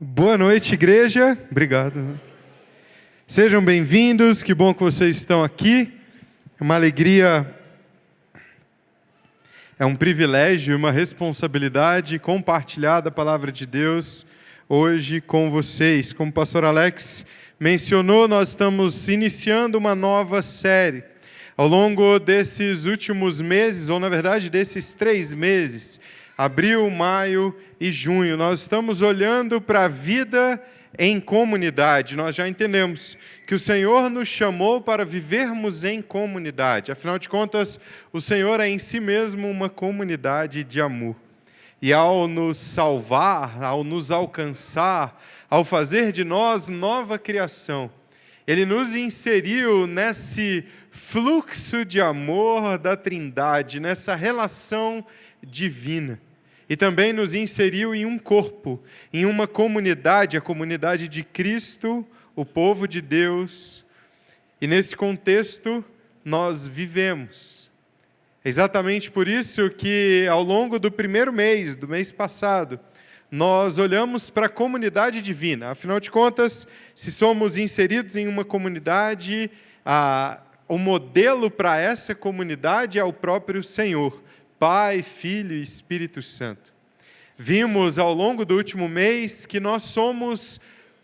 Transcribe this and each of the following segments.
Boa noite, igreja. Obrigado. Sejam bem-vindos, que bom que vocês estão aqui. É uma alegria, é um privilégio, uma responsabilidade compartilhar da palavra de Deus hoje com vocês. Como o pastor Alex mencionou, nós estamos iniciando uma nova série. Ao longo desses últimos meses, ou na verdade desses 3 meses, abril, maio e junho, nós estamos olhando para a vida em comunidade. Nós já entendemos que o Senhor nos chamou para vivermos em comunidade. Afinal de contas, o Senhor é em si mesmo uma comunidade de amor. E ao nos salvar, ao nos alcançar, ao fazer de nós nova criação, Ele nos inseriu nesse fluxo de amor da Trindade, nessa relação divina. E também nos inseriu em um corpo, em uma comunidade, a comunidade de Cristo, o povo de Deus. E nesse contexto nós vivemos. É exatamente por isso que ao longo do primeiro mês, do mês passado, nós olhamos para a comunidade divina. Afinal de contas, se somos inseridos em uma comunidade, o modelo para essa comunidade é o próprio Senhor, Pai, Filho e Espírito Santo. Vimos ao longo do último mês que nós somos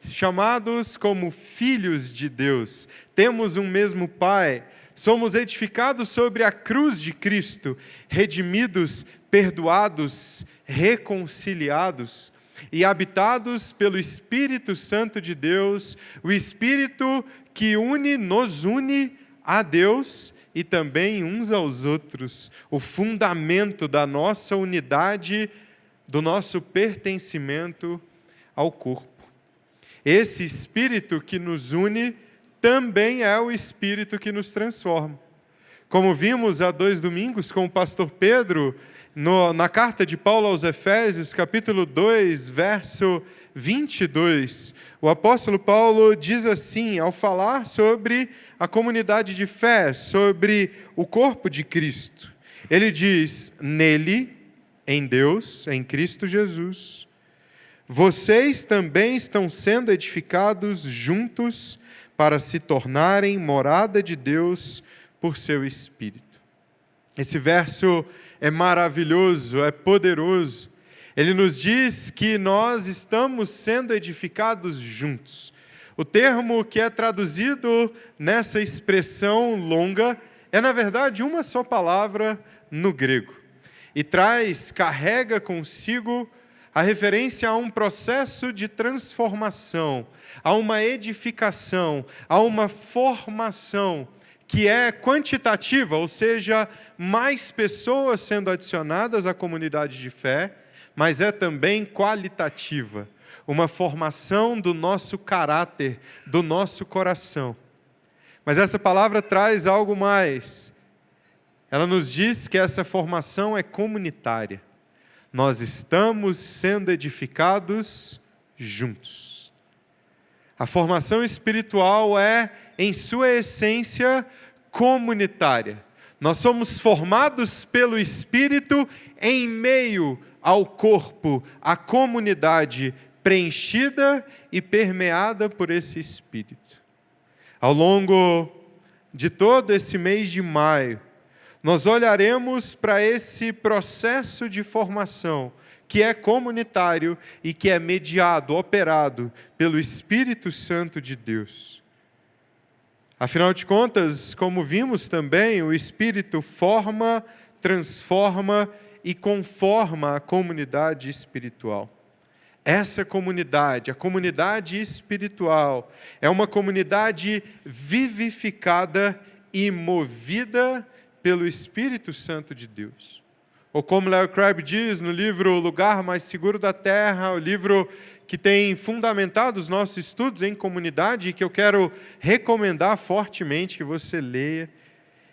chamados como filhos de Deus. Temos um mesmo Pai. Somos edificados sobre a cruz de Cristo, redimidos, perdoados, reconciliados e habitados pelo Espírito Santo de Deus, o Espírito que nos une a Deus e também uns aos outros, o fundamento da nossa unidade, do nosso pertencimento ao corpo. Esse Espírito que nos une também é o Espírito que nos transforma. Como vimos há 2 domingos com o pastor Pedro, na carta de Paulo aos Efésios, capítulo 2, verso 22, o apóstolo Paulo diz assim, ao falar sobre a comunidade de fé, sobre o corpo de Cristo. Ele diz, nele, em Deus, em Cristo Jesus, vocês também estão sendo edificados juntos para se tornarem morada de Deus por seu Espírito. Esse verso é maravilhoso, é poderoso. Ele nos diz que nós estamos sendo edificados juntos. O termo que é traduzido nessa expressão longa é, na verdade, uma só palavra no grego. E carrega consigo a referência a um processo de transformação, a uma edificação, a uma formação que é quantitativa, ou seja, mais pessoas sendo adicionadas à comunidade de fé, mas é também qualitativa, uma formação do nosso caráter, do nosso coração. Mas essa palavra traz algo mais. Ela nos diz que essa formação é comunitária. Nós estamos sendo edificados juntos. A formação espiritual é, em sua essência, comunitária. Nós somos formados pelo Espírito em meio ao corpo, à comunidade preenchida e permeada por esse Espírito. Ao longo de todo esse mês de maio, nós olharemos para esse processo de formação que é comunitário e que é mediado, operado pelo Espírito Santo de Deus. Afinal de contas, como vimos também, o Espírito forma, transforma e conforma a comunidade espiritual. Essa comunidade, a comunidade espiritual, é uma comunidade vivificada e movida pelo Espírito Santo de Deus. Ou como Larry Crabb diz no livro O Lugar Mais Seguro da Terra, o livro que tem fundamentado os nossos estudos em comunidade e que eu quero recomendar fortemente que você leia.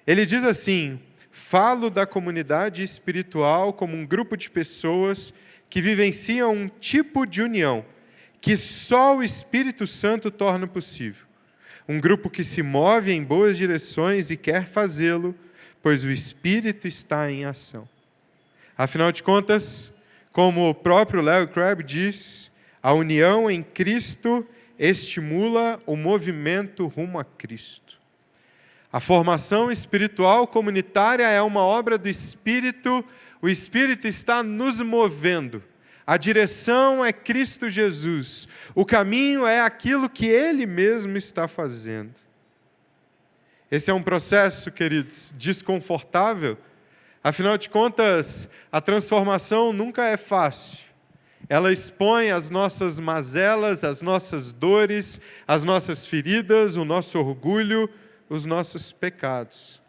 Ele diz assim, falo da comunidade espiritual como um grupo de pessoas que vivenciam um tipo de união que só o Espírito Santo torna possível. Um grupo que se move em boas direções e quer fazê-lo, pois o Espírito está em ação. Afinal de contas, como o próprio Larry Crabb diz, A união em Cristo estimula o movimento rumo a Cristo. A formação espiritual comunitária é uma obra do Espírito. O Espírito está nos movendo. A direção é Cristo Jesus. O caminho é aquilo que Ele mesmo está fazendo. Esse é um processo, queridos, desconfortável. Afinal de contas, a transformação nunca é fácil. Ela expõe as nossas mazelas, as nossas dores, as nossas feridas, o nosso orgulho, os nossos pecados.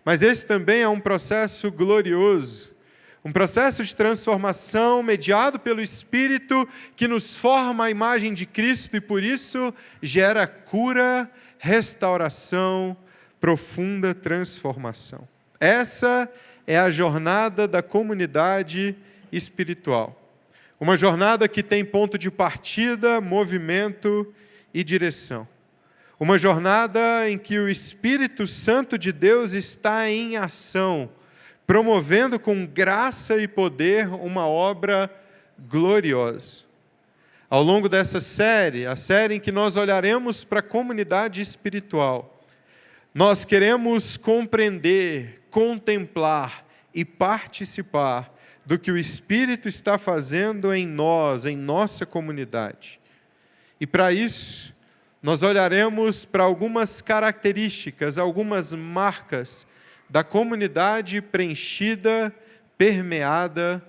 Mas esse também é um processo glorioso, um processo de transformação mediado pelo Espírito que nos forma a imagem de Cristo e por isso gera cura, restauração, profunda transformação. Essa é a jornada da comunidade espiritual. Uma jornada que tem ponto de partida, movimento e direção. Uma jornada em que o Espírito Santo de Deus está em ação, promovendo com graça e poder uma obra gloriosa. Ao longo dessa série, a série em que nós olharemos para a comunidade espiritual, nós queremos compreender, contemplar e participar do que o Espírito está fazendo em nós, em nossa comunidade. E para isso, nós olharemos para algumas características, algumas marcas da comunidade preenchida, permeada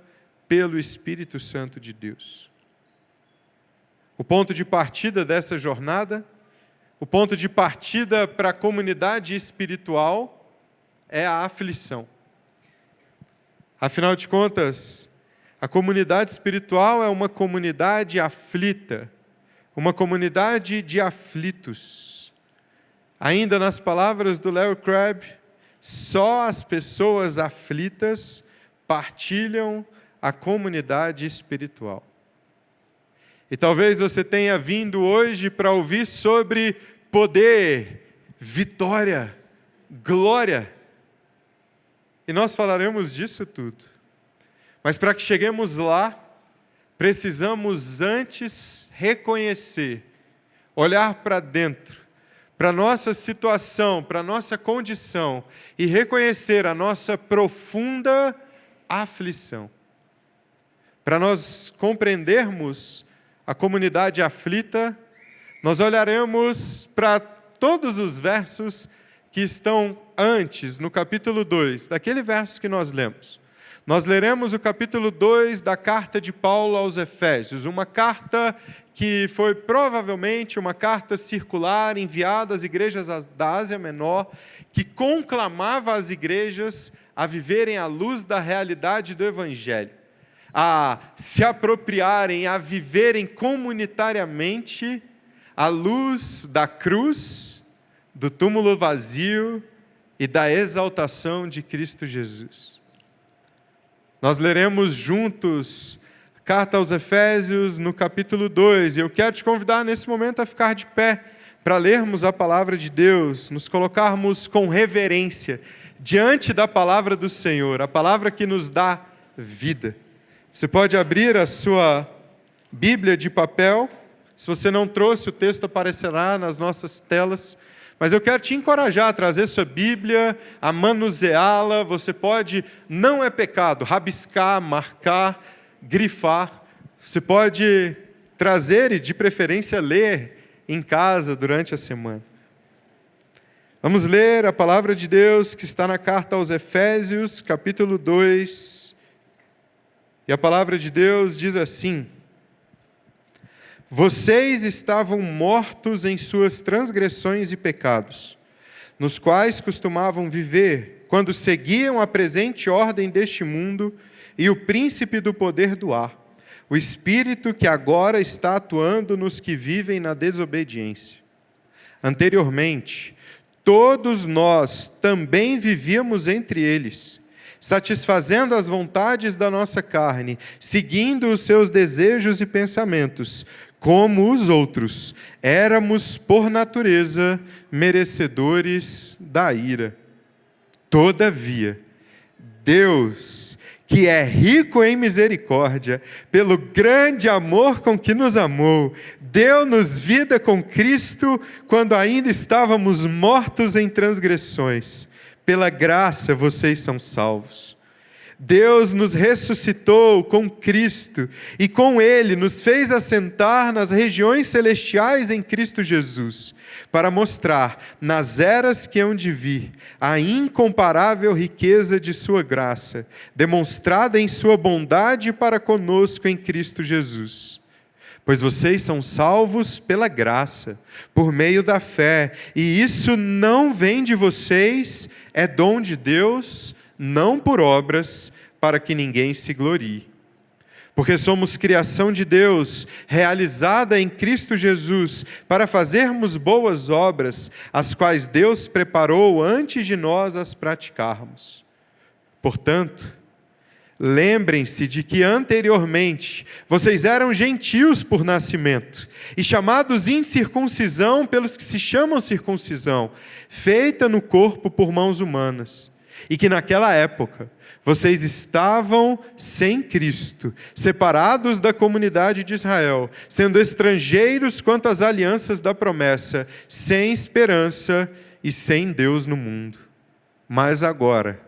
pelo Espírito Santo de Deus. O ponto de partida dessa jornada, o ponto de partida para a comunidade espiritual é a aflição. Afinal de contas, a comunidade espiritual é uma comunidade aflita, uma comunidade de aflitos. Ainda nas palavras do Larry Crabb, só as pessoas aflitas partilham a comunidade espiritual. E talvez você tenha vindo hoje para ouvir sobre poder, vitória, glória. E nós falaremos disso tudo. Mas para que cheguemos lá, precisamos antes reconhecer, olhar para dentro, para a nossa situação, para a nossa condição e reconhecer a nossa profunda aflição. Para nós compreendermos a comunidade aflita, nós olharemos para todos os versos que estão antes, no capítulo 2, daquele verso que nós lemos. Nós leremos o capítulo 2 da carta de Paulo aos Efésios, uma carta que foi provavelmente uma carta circular enviada às igrejas da Ásia Menor, que conclamava as igrejas a viverem à luz da realidade do Evangelho, a se apropriarem, a viverem comunitariamente à luz da cruz, do túmulo vazio e da exaltação de Cristo Jesus. Nós leremos juntos a carta aos Efésios no capítulo 2, e eu quero te convidar nesse momento a ficar de pé para lermos a palavra de Deus, nos colocarmos com reverência diante da palavra do Senhor, a palavra que nos dá vida. Você pode abrir a sua Bíblia de papel. Se você não trouxe, o texto aparecerá nas nossas telas. Mas eu quero te encorajar a trazer sua Bíblia, a manuseá-la. Você pode, não é pecado, rabiscar, marcar, grifar. Você pode trazer e, de preferência, ler em casa durante a semana. Vamos ler a palavra de Deus que está na carta aos Efésios, capítulo 2. E a palavra de Deus diz assim: vocês estavam mortos em suas transgressões e pecados, nos quais costumavam viver, quando seguiam a presente ordem deste mundo e o príncipe do poder do ar, o espírito que agora está atuando nos que vivem na desobediência. Anteriormente, todos nós também vivíamos entre eles, satisfazendo as vontades da nossa carne, seguindo os seus desejos e pensamentos. Como os outros, éramos por natureza merecedores da ira. Todavia, Deus, que é rico em misericórdia, pelo grande amor com que nos amou, deu-nos vida com Cristo quando ainda estávamos mortos em transgressões. Pela graça vocês são salvos. Deus nos ressuscitou com Cristo e com Ele nos fez assentar nas regiões celestiais em Cristo Jesus, para mostrar nas eras que hão de vir a incomparável riqueza de sua graça, demonstrada em sua bondade para conosco em Cristo Jesus. Pois vocês são salvos pela graça, por meio da fé, e isso não vem de vocês, é dom de Deus, não por obras, para que ninguém se glorie. Porque somos criação de Deus, realizada em Cristo Jesus, para fazermos boas obras, as quais Deus preparou antes de nós as praticarmos. Portanto, lembrem-se de que anteriormente vocês eram gentios por nascimento, e chamados incircuncisão pelos que se chamam circuncisão, feita no corpo por mãos humanas. E que naquela época vocês estavam sem Cristo, separados da comunidade de Israel, sendo estrangeiros quanto às alianças da promessa, sem esperança e sem Deus no mundo. Mas agora,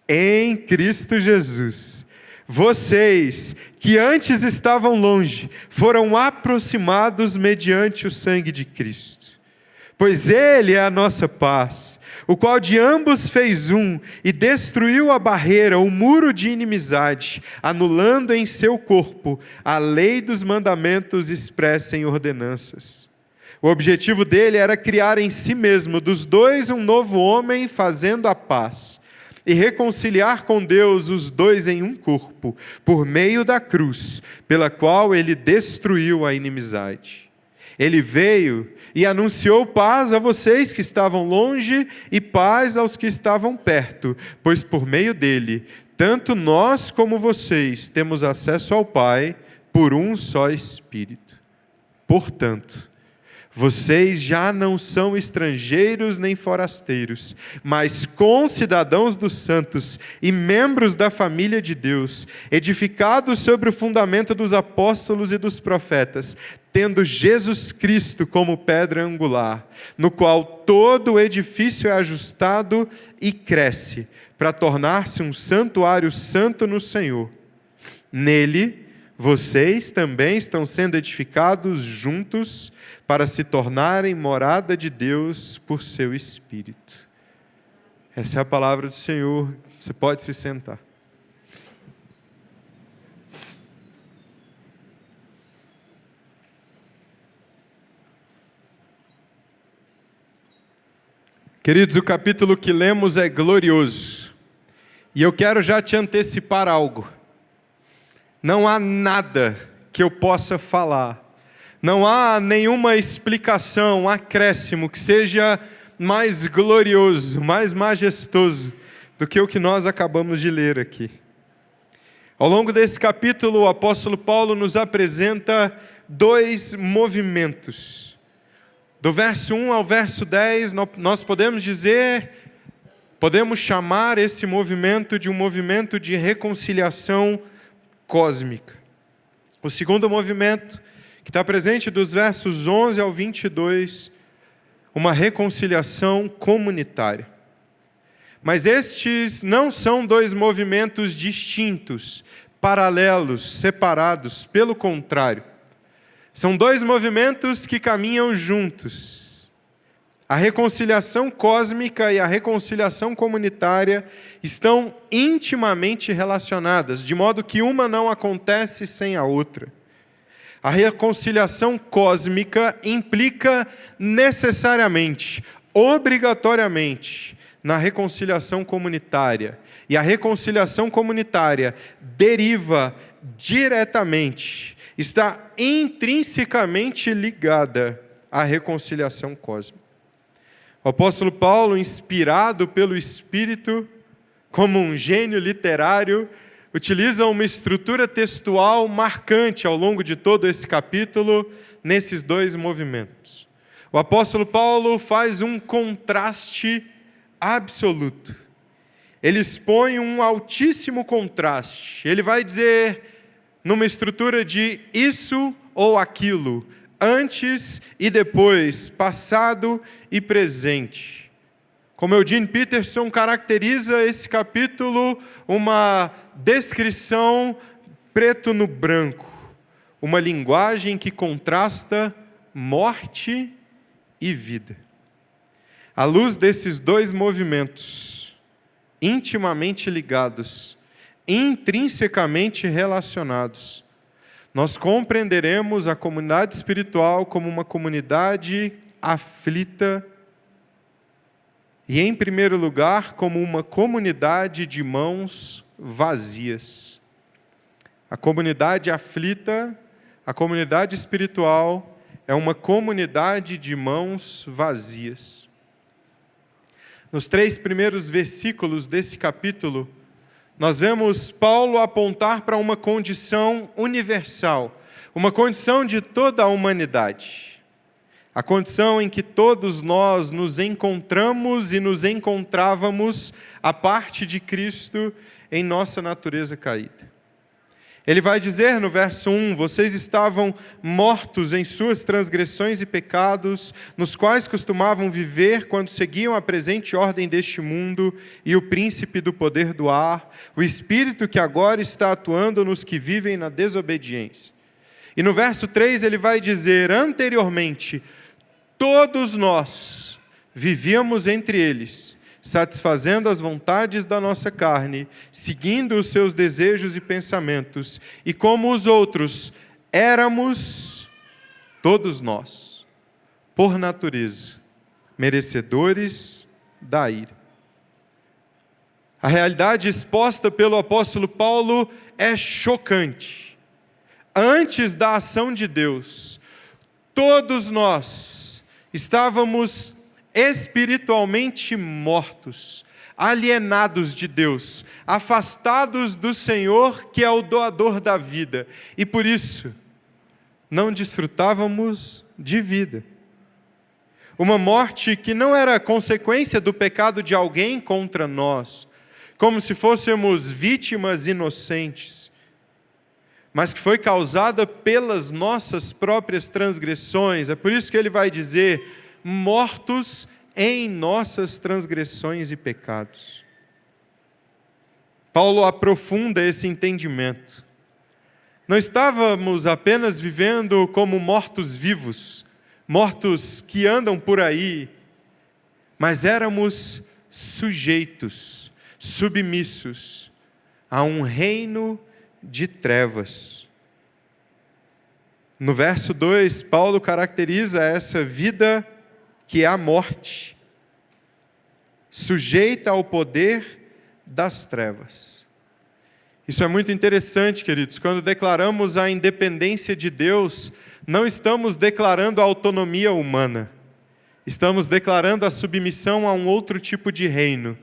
em Cristo Jesus, vocês que antes estavam longe, foram aproximados mediante o sangue de Cristo. Pois Ele é a nossa paz, o qual de ambos fez um e destruiu a barreira, o muro de inimizade, anulando em seu corpo a lei dos mandamentos expressa em ordenanças. O objetivo dele era criar em si mesmo dos dois um novo homem, fazendo a paz, e reconciliar com Deus os dois em um corpo, por meio da cruz, pela qual ele destruiu a inimizade. Ele veio e anunciou paz a vocês que estavam longe e paz aos que estavam perto, pois por meio dele, tanto nós como vocês temos acesso ao Pai por um só Espírito. Portanto, vocês já não são estrangeiros nem forasteiros, mas concidadãos dos santos e membros da família de Deus, edificados sobre o fundamento dos apóstolos e dos profetas, tendo Jesus Cristo como pedra angular, no qual todo o edifício é ajustado e cresce, para tornar-se um santuário santo no Senhor. Nele, vocês também estão sendo edificados juntos para se tornarem morada de Deus por seu Espírito. Essa é a palavra do Senhor. Você pode se sentar. Queridos, o capítulo que lemos é glorioso. E eu quero já te antecipar algo. Não há nada que eu possa falar, não há nenhuma explicação, acréscimo que seja mais glorioso, mais majestoso do que o que nós acabamos de ler aqui. Ao longo desse capítulo, o apóstolo Paulo nos apresenta dois movimentos. Do verso 1 ao verso 10, nós podemos chamar esse movimento de um movimento de reconciliação cósmica. O segundo movimento, que está presente dos versos 11 ao 22, uma reconciliação comunitária. Mas estes não são dois movimentos distintos, paralelos, separados, pelo contrário. São dois movimentos que caminham juntos. A reconciliação cósmica e a reconciliação comunitária estão intimamente relacionadas, de modo que uma não acontece sem a outra. A reconciliação cósmica implica necessariamente, obrigatoriamente, na reconciliação comunitária. E a reconciliação comunitária deriva diretamente, está intrinsecamente ligada à reconciliação cósmica. O apóstolo Paulo, inspirado pelo Espírito, como um gênio literário, utiliza uma estrutura textual marcante ao longo de todo esse capítulo, nesses dois movimentos. O apóstolo Paulo faz um contraste absoluto ele expõe um altíssimo contraste. Ele vai dizer, numa estrutura de isso ou aquilo, antes e depois, passado e presente. Como Eugene Peterson caracteriza esse capítulo, uma descrição preto no branco, uma linguagem que contrasta morte e vida. À luz desses dois movimentos, intimamente ligados, intrinsecamente relacionados, nós compreenderemos a comunidade espiritual como uma comunidade aflita e, em primeiro lugar, como uma comunidade de mãos vazias. A comunidade aflita, a comunidade espiritual, é uma comunidade de mãos vazias. Nos 3 primeiros versículos desse capítulo, nós vemos Paulo apontar para uma condição universal, uma condição de toda a humanidade. A condição em que todos nós nos encontramos e nos encontrávamos à parte de Cristo em nossa natureza caída. Ele vai dizer no verso 1, vocês estavam mortos em suas transgressões e pecados, nos quais costumavam viver quando seguiam a presente ordem deste mundo e o príncipe do poder do ar, o espírito que agora está atuando nos que vivem na desobediência. E no verso 3 ele vai dizer, anteriormente, todos nós vivíamos entre eles, satisfazendo as vontades da nossa carne, seguindo os seus desejos e pensamentos, e como os outros, éramos todos nós, por natureza, merecedores da ira. A realidade exposta pelo apóstolo Paulo é chocante. Antes da ação de Deus, todos nós estávamos espiritualmente mortos, alienados de Deus, afastados do Senhor, que é o doador da vida, e por isso não desfrutávamos de vida. Uma morte que não era consequência do pecado de alguém contra nós, como se fôssemos vítimas inocentes, mas que foi causada pelas nossas próprias transgressões. É por isso que ele vai dizer, mortos em nossas transgressões e pecados. Paulo aprofunda esse entendimento. Não estávamos apenas vivendo como mortos-vivos, mortos que andam por aí, mas éramos sujeitos, submissos a um reino de trevas. No verso 2, Paulo caracteriza essa vida que é a morte, sujeita ao poder das trevas. Isso é muito interessante, queridos. Quando declaramos a independência de Deus, não estamos declarando a autonomia humana. Estamos declarando a submissão a um outro tipo de reino,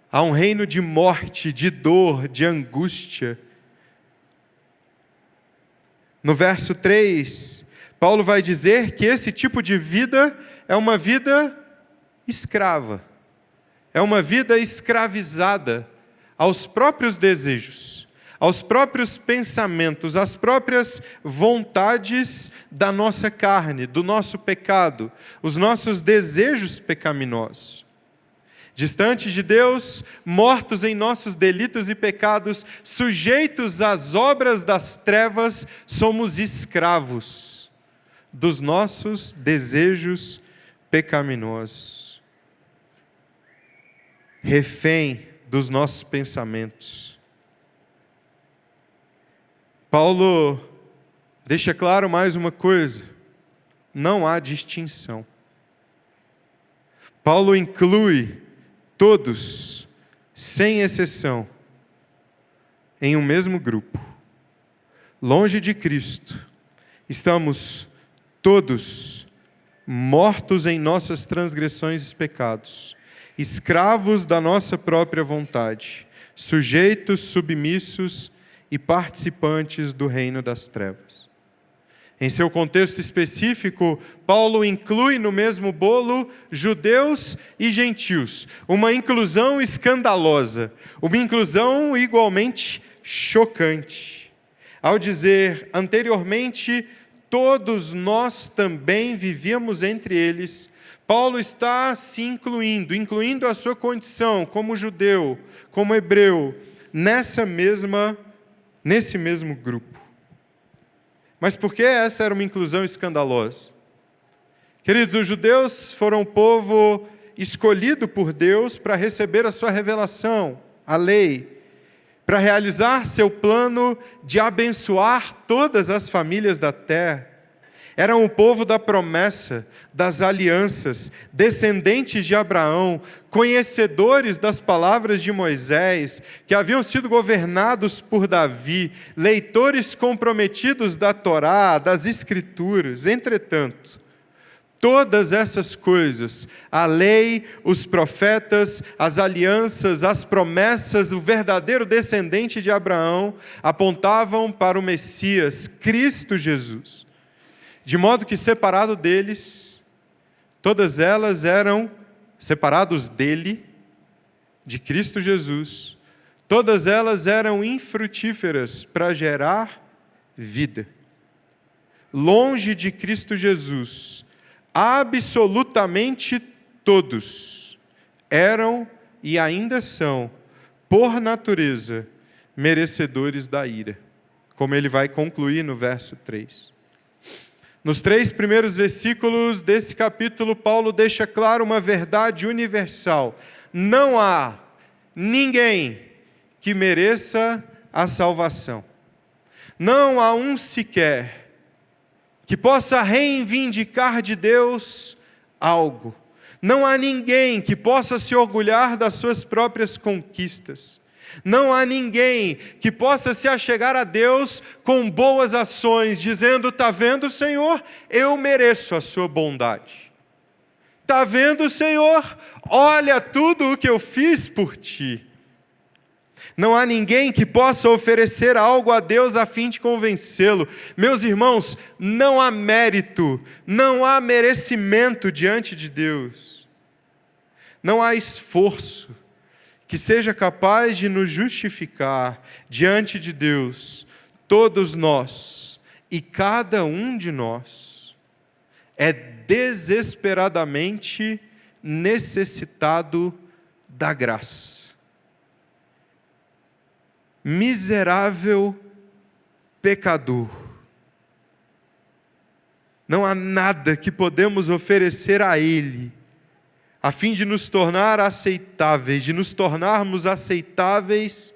a um reino de morte, de dor, de angústia. No verso 3, Paulo vai dizer que esse tipo de vida é uma vida escrava, é uma vida escravizada aos próprios desejos, aos próprios pensamentos, às próprias vontades da nossa carne, do nosso pecado, os nossos desejos pecaminosos. Distantes de Deus, mortos em nossos delitos e pecados, sujeitos às obras das trevas, somos escravos dos nossos desejos pecaminosos, refém dos nossos pensamentos. Paulo deixa claro mais uma coisa, não há distinção. Paulo inclui todos, sem exceção, em um mesmo grupo. Longe de Cristo, estamos todos mortos em nossas transgressões e pecados, escravos da nossa própria vontade, sujeitos, submissos e participantes do reino das trevas. Em seu contexto específico, Paulo inclui no mesmo bolo judeus e gentios, uma inclusão escandalosa, uma inclusão igualmente chocante. Ao dizer anteriormente, todos nós também vivíamos entre eles, Paulo está se incluindo a sua condição como judeu, como hebreu, nesse mesmo grupo. Mas por que essa era uma inclusão escandalosa? Queridos, os judeus foram um povo escolhido por Deus para receber a sua revelação, a lei, para realizar seu plano de abençoar todas as famílias da terra. Eram o povo da promessa, das alianças, descendentes de Abraão, conhecedores das palavras de Moisés, que haviam sido governados por Davi, leitores comprometidos da Torá, das Escrituras. Entretanto, todas essas coisas, a lei, os profetas, as alianças, as promessas, o verdadeiro descendente de Abraão, apontavam para o Messias, Cristo Jesus. De modo que, separado deles, todas elas eram separados dele, de Cristo Jesus, todas elas eram infrutíferas para gerar vida. Longe de Cristo Jesus, absolutamente todos eram e ainda são, por natureza, merecedores da ira, como ele vai concluir no verso 3. Nos 3 primeiros versículos desse capítulo, Paulo deixa claro uma verdade universal: não há ninguém que mereça a salvação. Não há um sequer que possa reivindicar de Deus algo. Não há ninguém que possa se orgulhar das suas próprias conquistas. Não há ninguém que possa se achegar a Deus com boas ações, dizendo: está vendo, Senhor, eu mereço a sua bondade. Está vendo, Senhor, olha tudo o que eu fiz por ti. Não há ninguém que possa oferecer algo a Deus a fim de convencê-lo. Meus irmãos, não há mérito, não há merecimento diante de Deus. Não há esforço que seja capaz de nos justificar diante de Deus. Todos nós e cada um de nós é desesperadamente necessitado da graça. Miserável pecador. Não há nada que podemos oferecer a Ele a fim de nos tornar aceitáveis, de nos tornarmos aceitáveis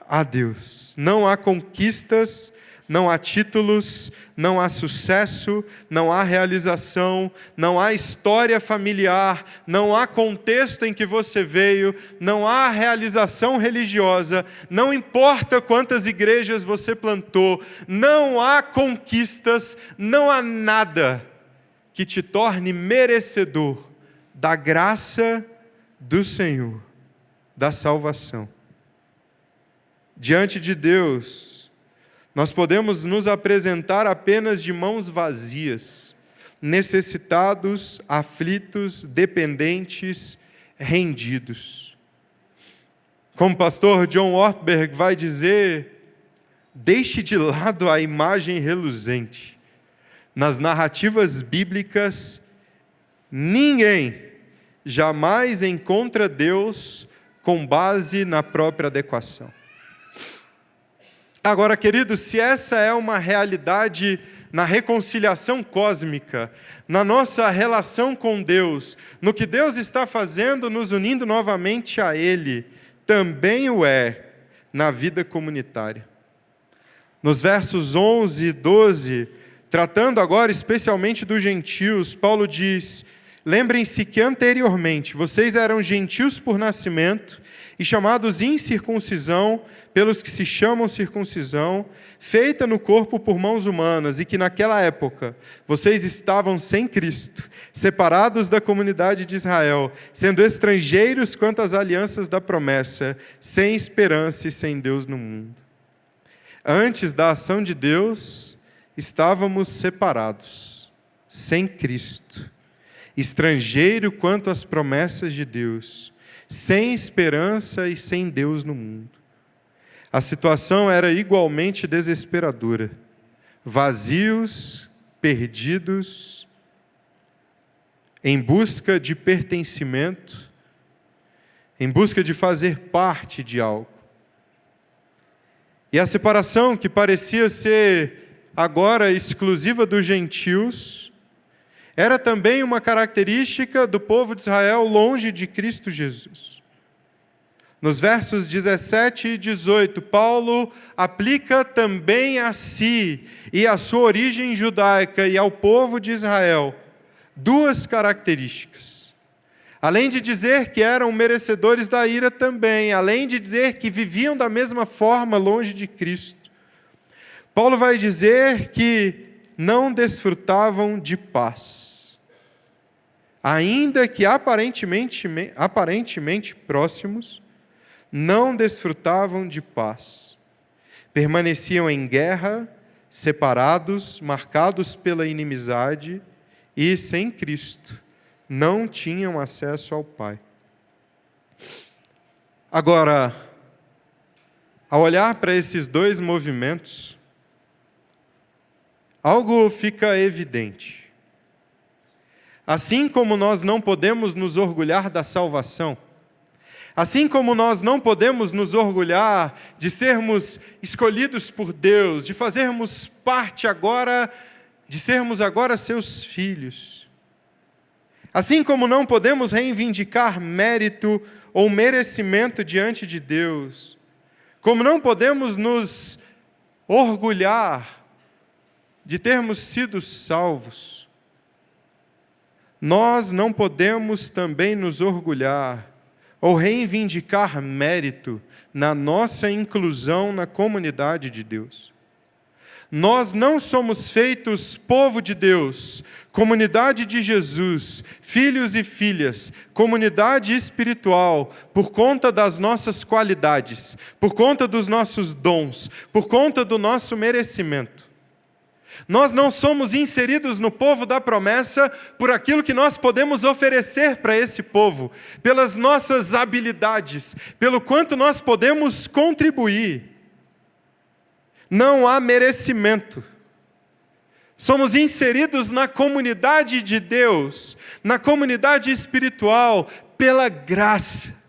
a Deus. Não há conquistas, não há títulos, não há sucesso, não há realização, não há história familiar, não há contexto em que você veio, não há realização religiosa, não importa quantas igrejas você plantou, não há conquistas, não há nada que te torne merecedor da graça do Senhor, da salvação. Diante de Deus, nós podemos nos apresentar apenas de mãos vazias, necessitados, aflitos, dependentes, rendidos. Como o pastor John Ortberg vai dizer, deixe de lado a imagem reluzente. Nas narrativas bíblicas, ninguém jamais encontra Deus com base na própria adequação. Agora, queridos, se essa é uma realidade na reconciliação cósmica, na nossa relação com Deus, no que Deus está fazendo, nos unindo novamente a Ele, também o é na vida comunitária. Nos versos 11 e 12, tratando agora especialmente dos gentios, Paulo diz: lembrem-se que anteriormente vocês eram gentios por nascimento e chamados incircuncisão pelos que se chamam circuncisão, feita no corpo por mãos humanas, e que naquela época vocês estavam sem Cristo, separados da comunidade de Israel, sendo estrangeiros quanto às alianças da promessa, sem esperança e sem Deus no mundo. Antes da ação de Deus, estávamos separados, sem Cristo, estrangeiro quanto às promessas de Deus, sem esperança e sem Deus no mundo. A situação era igualmente desesperadora. Vazios, perdidos, em busca de pertencimento, em busca de fazer parte de algo. E a separação, que parecia ser agora exclusiva dos gentios, era também uma característica do povo de Israel longe de Cristo Jesus. Nos versos 17 e 18, Paulo aplica também a si e à sua origem judaica e ao povo de Israel duas características. Além de dizer que eram merecedores da ira também, além de dizer que viviam da mesma forma longe de Cristo, Paulo vai dizer que não desfrutavam de paz. Ainda que aparentemente próximos, não desfrutavam de paz. Permaneciam em guerra, separados, marcados pela inimizade e sem Cristo. Não tinham acesso ao Pai. Agora, ao olhar para esses dois movimentos, algo fica evidente. Assim como nós não podemos nos orgulhar da salvação, assim como nós não podemos nos orgulhar de sermos escolhidos por Deus, de fazermos parte agora, de sermos agora seus filhos, assim como não podemos reivindicar mérito ou merecimento diante de Deus, como não podemos nos orgulhar de termos sido salvos, nós não podemos também nos orgulhar ou reivindicar mérito na nossa inclusão na comunidade de Deus. Nós não somos feitos povo de Deus, comunidade de Jesus, filhos e filhas, comunidade espiritual, por conta das nossas qualidades, por conta dos nossos dons, por conta do nosso merecimento. Nós não somos inseridos no povo da promessa por aquilo que nós podemos oferecer para esse povo, pelas nossas habilidades, pelo quanto nós podemos contribuir. Não há merecimento. Somos inseridos na comunidade de Deus, na comunidade espiritual, pela graça.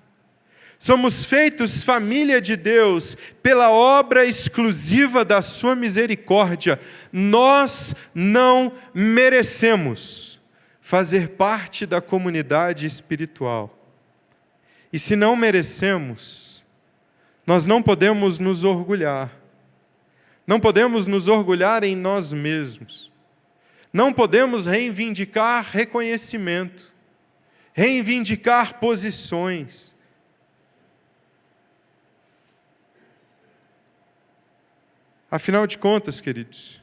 Somos feitos família de Deus, pela obra exclusiva da sua misericórdia. Nós não merecemos fazer parte da comunidade espiritual. E se não merecemos, nós não podemos nos orgulhar. Não podemos nos orgulhar em nós mesmos. Não podemos reivindicar reconhecimento, reivindicar posições. Afinal de contas, queridos,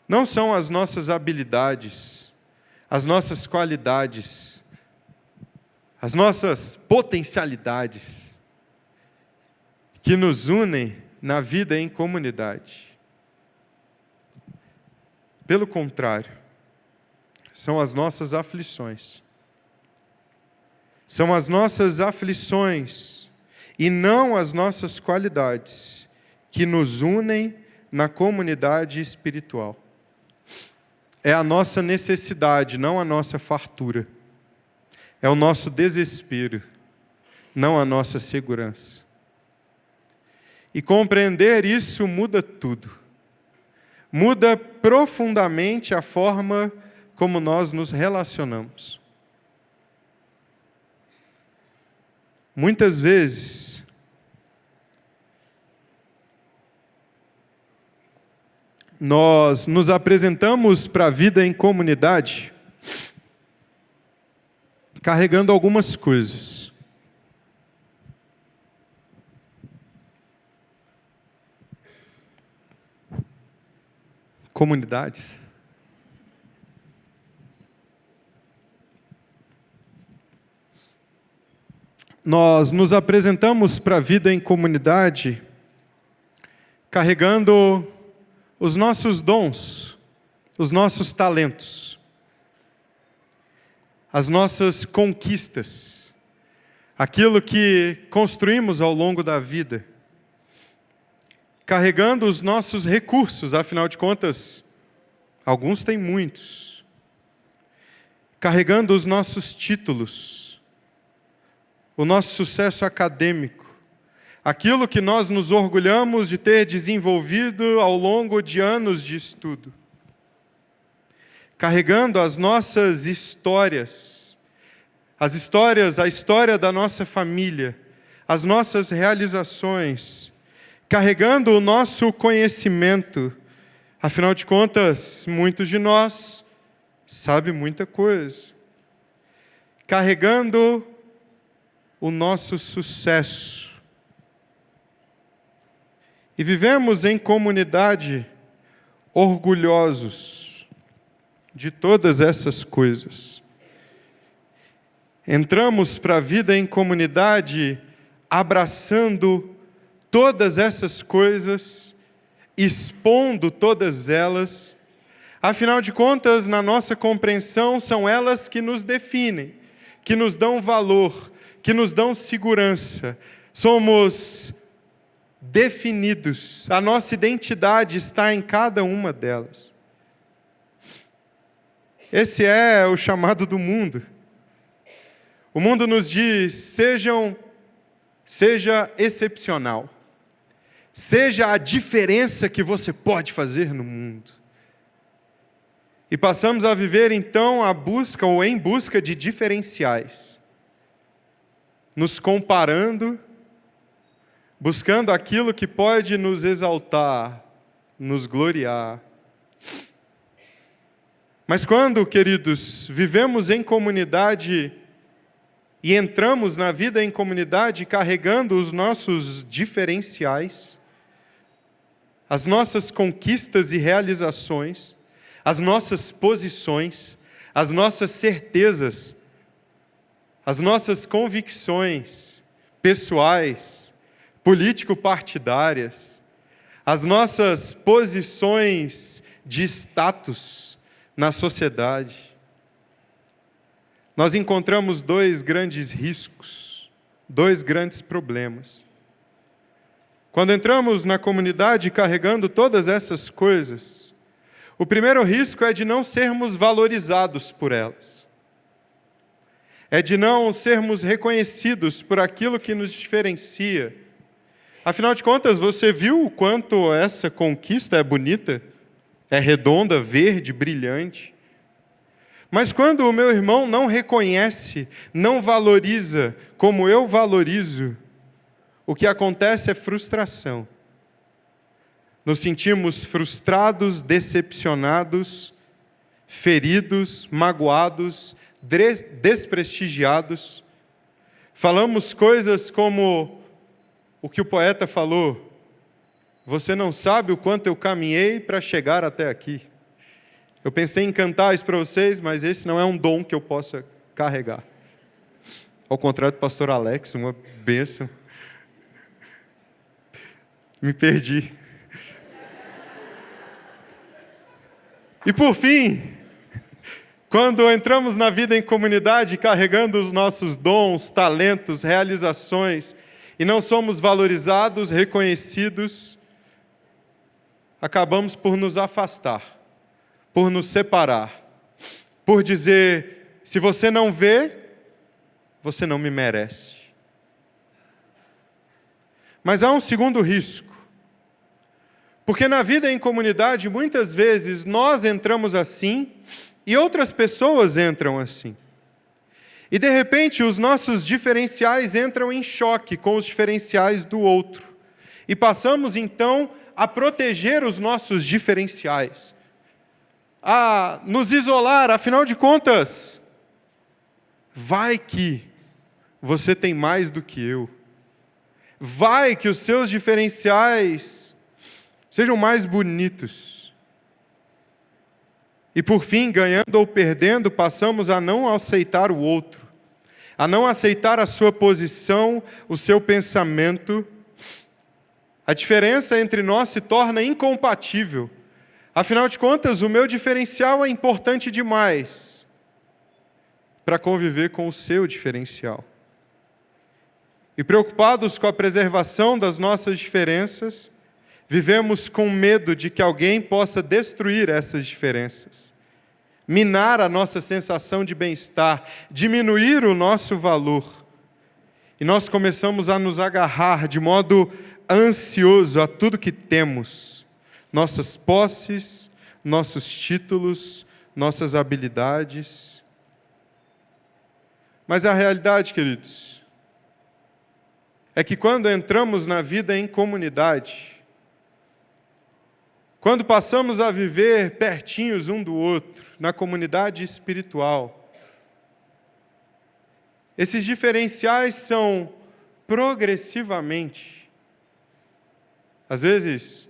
não são as nossas habilidades, as nossas qualidades, as nossas potencialidades que nos unem na vida em comunidade. Pelo contrário, são as nossas aflições. São as nossas aflições e não as nossas qualidades que nos unem na comunidade espiritual. É a nossa necessidade, não a nossa fartura. É o nosso desespero, não a nossa segurança. E compreender isso muda tudo. Muda profundamente a forma como nós nos relacionamos. Muitas vezes, nós nos apresentamos para a vida em comunidade carregando algumas coisas. Comunidades. Nós nos apresentamos para a vida em comunidade carregando os nossos dons, os nossos talentos, as nossas conquistas, aquilo que construímos ao longo da vida, carregando os nossos recursos, afinal de contas, alguns têm muitos, carregando os nossos títulos, o nosso sucesso acadêmico, aquilo que nós nos orgulhamos de ter desenvolvido ao longo de anos de estudo, carregando as nossas histórias, a história da nossa família, as nossas realizações, carregando o nosso conhecimento. Afinal de contas, muitos de nós sabem muita coisa. Carregando o nosso sucesso. E vivemos em comunidade orgulhosos de todas essas coisas. Entramos para a vida em comunidade abraçando todas essas coisas, expondo todas elas. Afinal de contas, na nossa compreensão, são elas que nos definem, que nos dão valor, que nos dão segurança. Somos definidos, a nossa identidade está em cada uma delas. Esse é o chamado do mundo. O mundo nos diz, seja excepcional. Seja a diferença que você pode fazer no mundo. E passamos a viver então em busca de diferenciais. Nos comparando, buscando aquilo que pode nos exaltar, nos gloriar. Mas quando, queridos, vivemos em comunidade e entramos na vida em comunidade carregando os nossos diferenciais, as nossas conquistas e realizações, as nossas posições, as nossas certezas, as nossas convicções pessoais, político-partidárias, as nossas posições de status na sociedade, nós encontramos dois grandes riscos, dois grandes problemas. Quando entramos na comunidade carregando todas essas coisas, o primeiro risco é de não sermos valorizados por elas. É de não sermos reconhecidos por aquilo que nos diferencia. Afinal de contas, você viu o quanto essa conquista é bonita? É redonda, verde, brilhante. Mas quando o meu irmão não reconhece, não valoriza como eu valorizo, o que acontece é frustração. Nos sentimos frustrados, decepcionados, feridos, magoados, desprestigiados. Falamos coisas como o que o poeta falou: você não sabe o quanto eu caminhei para chegar até aqui. Eu pensei em cantar isso para vocês, mas esse não é um dom que eu possa carregar. Ao contrário do pastor Alex, uma bênção. Me perdi. E por fim, quando entramos na vida em comunidade carregando os nossos dons, talentos, realizações, e não somos valorizados, reconhecidos, acabamos por nos afastar, por nos separar, por dizer, se você não vê, você não me merece. Mas há um segundo risco, porque na vida em comunidade, muitas vezes, nós entramos assim, e outras pessoas entram assim. E de repente, os nossos diferenciais entram em choque com os diferenciais do outro. E passamos então a proteger os nossos diferenciais, a nos isolar, afinal de contas, vai que você tem mais do que eu. Vai que os seus diferenciais sejam mais bonitos. E por fim, ganhando ou perdendo, passamos a não aceitar o outro, a não aceitar a sua posição, o seu pensamento. A diferença entre nós se torna incompatível, Afinal de contas, o meu diferencial é importante demais para conviver com o seu diferencial. E preocupados com a preservação das nossas diferenças, vivemos com medo de que alguém possa destruir essas diferenças, minar a nossa sensação de bem-estar, diminuir o nosso valor. E nós começamos a nos agarrar de modo ansioso a tudo que temos, nossas posses, nossos títulos, nossas habilidades. Mas a realidade, queridos, é que quando entramos na vida em comunidade, quando passamos a viver pertinhos um do outro, na comunidade espiritual, esses diferenciais são progressivamente, às vezes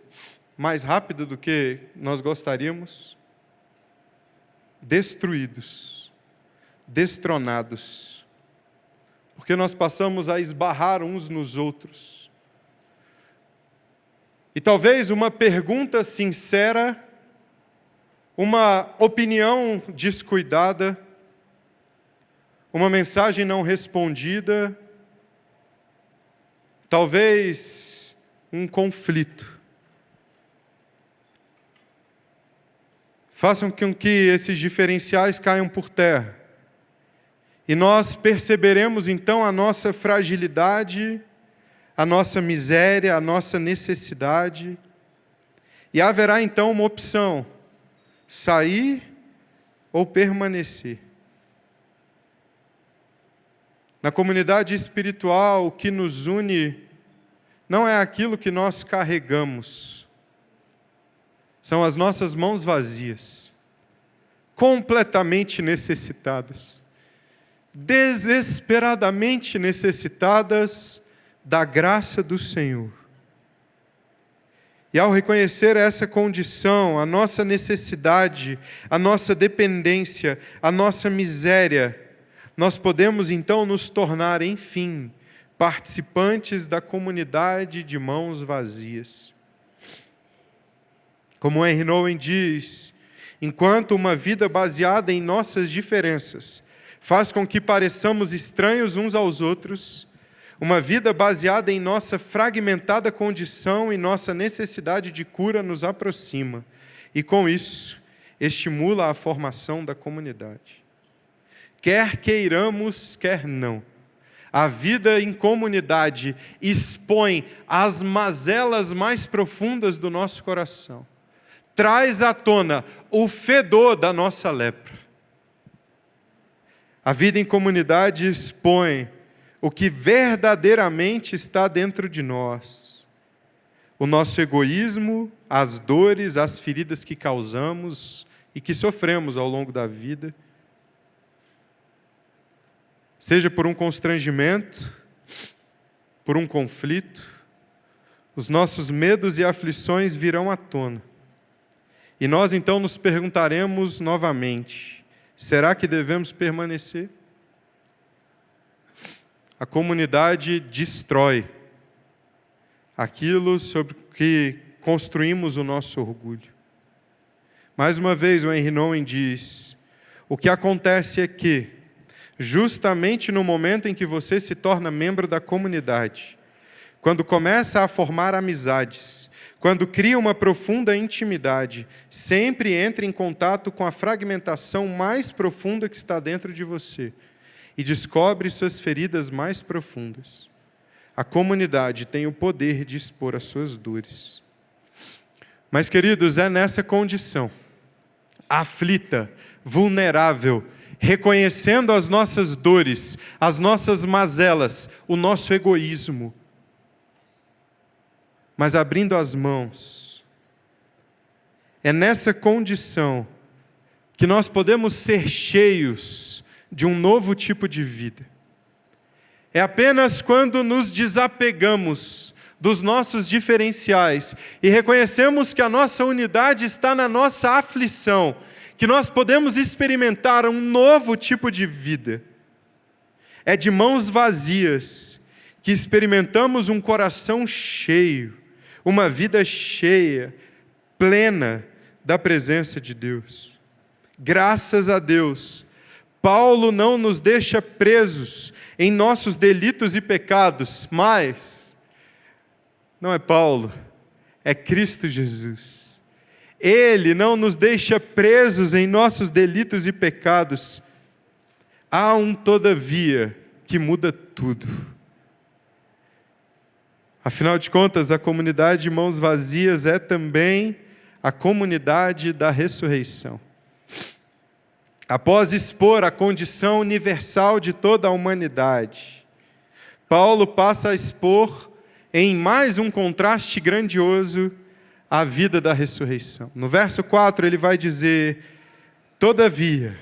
mais rápido do que nós gostaríamos, destruídos, destronados, porque nós passamos a esbarrar uns nos outros. E talvez uma pergunta sincera, uma opinião descuidada, uma mensagem não respondida, talvez um conflito, façam com que esses diferenciais caiam por terra. E nós perceberemos então a nossa fragilidade, a nossa miséria, a nossa necessidade. E haverá então uma opção: sair ou permanecer. Na comunidade espiritual, o que nos une não é aquilo que nós carregamos, são as nossas mãos vazias, completamente necessitadas, desesperadamente necessitadas da graça do Senhor. E ao reconhecer essa condição, a nossa necessidade, a nossa dependência, a nossa miséria, nós podemos então nos tornar, enfim, participantes da comunidade de mãos vazias. Como Henry Nouwen diz, enquanto uma vida baseada em nossas diferenças faz com que pareçamos estranhos uns aos outros, uma vida baseada em nossa fragmentada condição e nossa necessidade de cura nos aproxima, e com isso, estimula a formação da comunidade. Quer queiramos, quer não, a vida em comunidade expõe as mazelas mais profundas do nosso coração, traz à tona o fedor da nossa lepra. A vida em comunidade expõe o que verdadeiramente está dentro de nós. O nosso egoísmo, as dores, as feridas que causamos e que sofremos ao longo da vida. Seja por um constrangimento, por um conflito, os nossos medos e aflições virão à tona. E nós então nos perguntaremos novamente: será que devemos permanecer? A comunidade destrói aquilo sobre que construímos o nosso orgulho. Mais uma vez, o Henry Nouwen diz: o que acontece é que, justamente no momento em que você se torna membro da comunidade, quando começa a formar amizades, quando cria uma profunda intimidade, sempre entra em contato com a fragmentação mais profunda que está dentro de você e descobre suas feridas mais profundas. A comunidade tem o poder de expor as suas dores. Mas, queridos, é nessa condição, aflita, vulnerável, reconhecendo as nossas dores, as nossas mazelas, o nosso egoísmo, mas abrindo as mãos. É nessa condição que nós podemos ser cheios de um novo tipo de vida. É apenas quando nos desapegamos dos nossos diferenciais e reconhecemos que a nossa unidade está na nossa aflição, que nós podemos experimentar um novo tipo de vida. É de mãos vazias que experimentamos um coração cheio, uma vida cheia, plena, da presença de Deus. Graças a Deus, Paulo não nos deixa presos em nossos delitos e pecados, mas não é Paulo, é Cristo Jesus. Ele não nos deixa presos em nossos delitos e pecados. Há um todavia que muda tudo. Afinal de contas, a comunidade de Mãos Vazias é também a comunidade da ressurreição. Após expor a condição universal de toda a humanidade, Paulo passa a expor, em mais um contraste grandioso, a vida da ressurreição. No verso 4 ele vai dizer: todavia,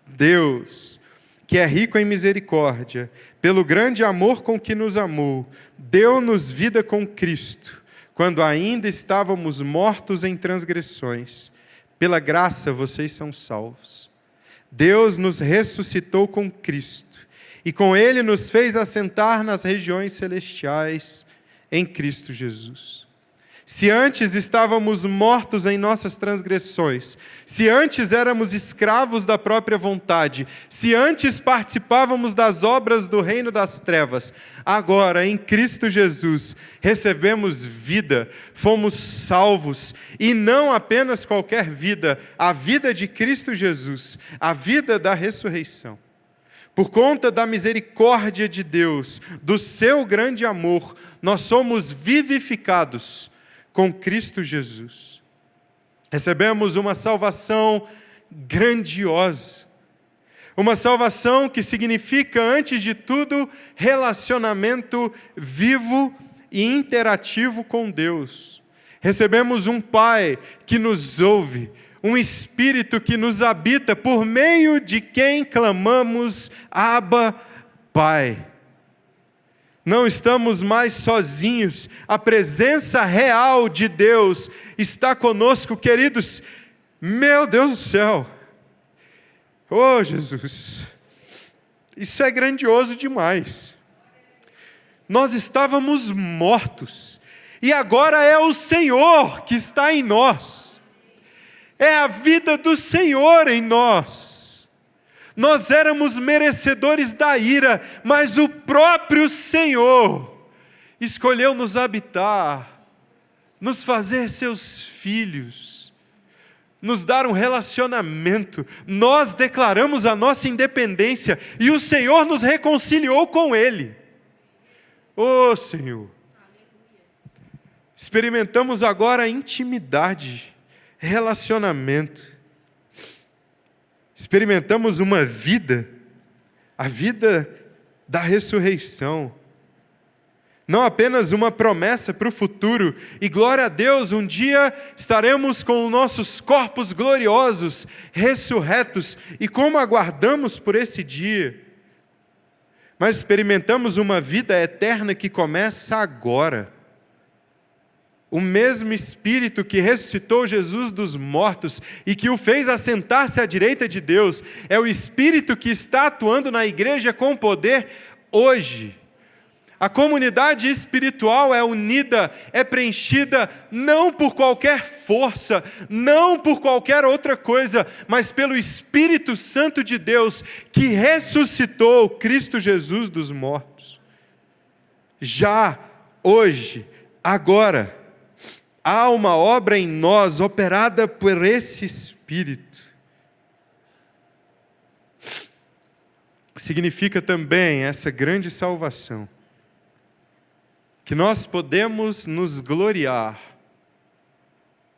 Deus, que é rico em misericórdia, pelo grande amor com que nos amou, deu-nos vida com Cristo, quando ainda estávamos mortos em transgressões. Pela graça vocês são salvos. Deus nos ressuscitou com Cristo, e com Ele nos fez assentar nas regiões celestiais em Cristo Jesus. Se antes estávamos mortos em nossas transgressões, se antes éramos escravos da própria vontade, se antes participávamos das obras do reino das trevas, agora em Cristo Jesus recebemos vida, fomos salvos, e não apenas qualquer vida, a vida de Cristo Jesus, a vida da ressurreição. Por conta da misericórdia de Deus, do seu grande amor, nós somos vivificados com Cristo Jesus. Recebemos uma salvação grandiosa. Uma salvação que significa, antes de tudo, relacionamento vivo e interativo com Deus. Recebemos um Pai que nos ouve, um Espírito que nos habita, por meio de quem clamamos: Abba, Pai. Não estamos mais sozinhos, a presença real de Deus está conosco, queridos. Meu Deus do céu, oh Jesus, isso é grandioso demais. Nós estávamos mortos, e agora é o Senhor que está em nós, é a vida do Senhor em nós. Nós éramos merecedores da ira, mas o próprio Senhor escolheu nos habitar, nos fazer seus filhos, nos dar um relacionamento. Nós declaramos a nossa independência e o Senhor nos reconciliou com Ele. Oh Senhor, experimentamos agora intimidade, relacionamento. Experimentamos uma vida, a vida da ressurreição. Não apenas uma promessa para o futuro, e glória a Deus, um dia estaremos com nossos corpos gloriosos, ressurretos, e como aguardamos por esse dia. Mas experimentamos uma vida eterna que começa agora. O mesmo Espírito que ressuscitou Jesus dos mortos e que o fez assentar-se à direita de Deus, é o Espírito que está atuando na igreja com poder hoje. A comunidade espiritual é unida, é preenchida não por qualquer força, não por qualquer outra coisa, mas pelo Espírito Santo de Deus que ressuscitou Cristo Jesus dos mortos. Já hoje, agora, há uma obra em nós operada por esse Espírito. Significa também essa grande salvação, que nós podemos nos gloriar,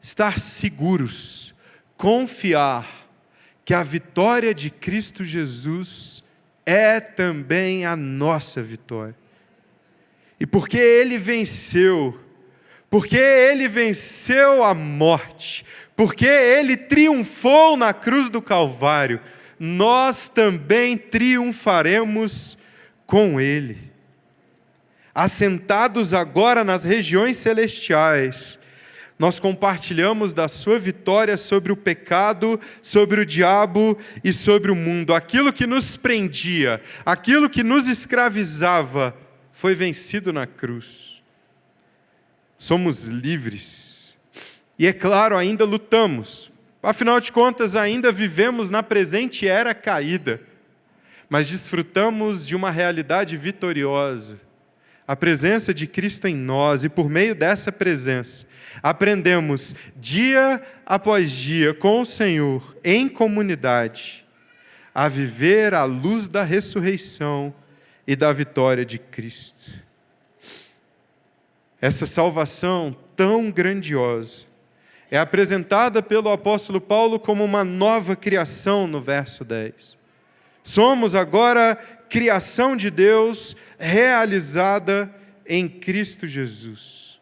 estar seguros, confiar que a vitória de Cristo Jesus é também a nossa vitória. E porque Ele venceu, porque Ele venceu a morte, porque Ele triunfou na cruz do Calvário, nós também triunfaremos com Ele. Assentados agora nas regiões celestiais, nós compartilhamos da sua vitória sobre o pecado, sobre o diabo e sobre o mundo. Aquilo que nos prendia, aquilo que nos escravizava, foi vencido na cruz. Somos livres, E é claro, ainda lutamos. Afinal de contas, ainda vivemos na presente era caída. Mas desfrutamos de uma realidade vitoriosa. A presença de Cristo em nós, e por meio dessa presença, aprendemos dia após dia com o Senhor, em comunidade, a viver à luz da ressurreição e da vitória de Cristo. Essa salvação tão grandiosa é apresentada pelo apóstolo Paulo como uma nova criação no verso 10. Somos agora criação de Deus realizada em Cristo Jesus.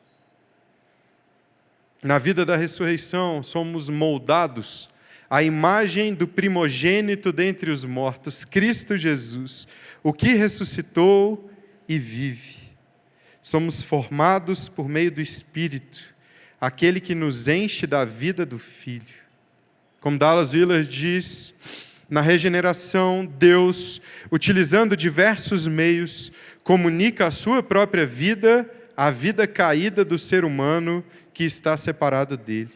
Na vida da ressurreição, somos moldados à imagem do primogênito dentre os mortos, Cristo Jesus, o que ressuscitou e vive. Somos formados por meio do Espírito, aquele que nos enche da vida do Filho. Como Dallas Willard diz, na regeneração, Deus, utilizando diversos meios, comunica a sua própria vida à vida caída do ser humano que está separado dele.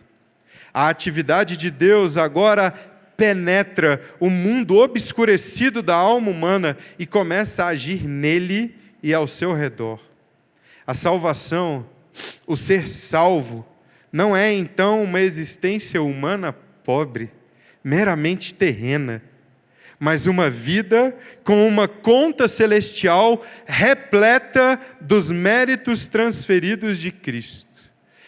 A atividade de Deus agora penetra o mundo obscurecido da alma humana e começa a agir nele e ao seu redor. A salvação, o ser salvo, não é então uma existência humana pobre, meramente terrena, mas uma vida com uma conta celestial repleta dos méritos transferidos de Cristo.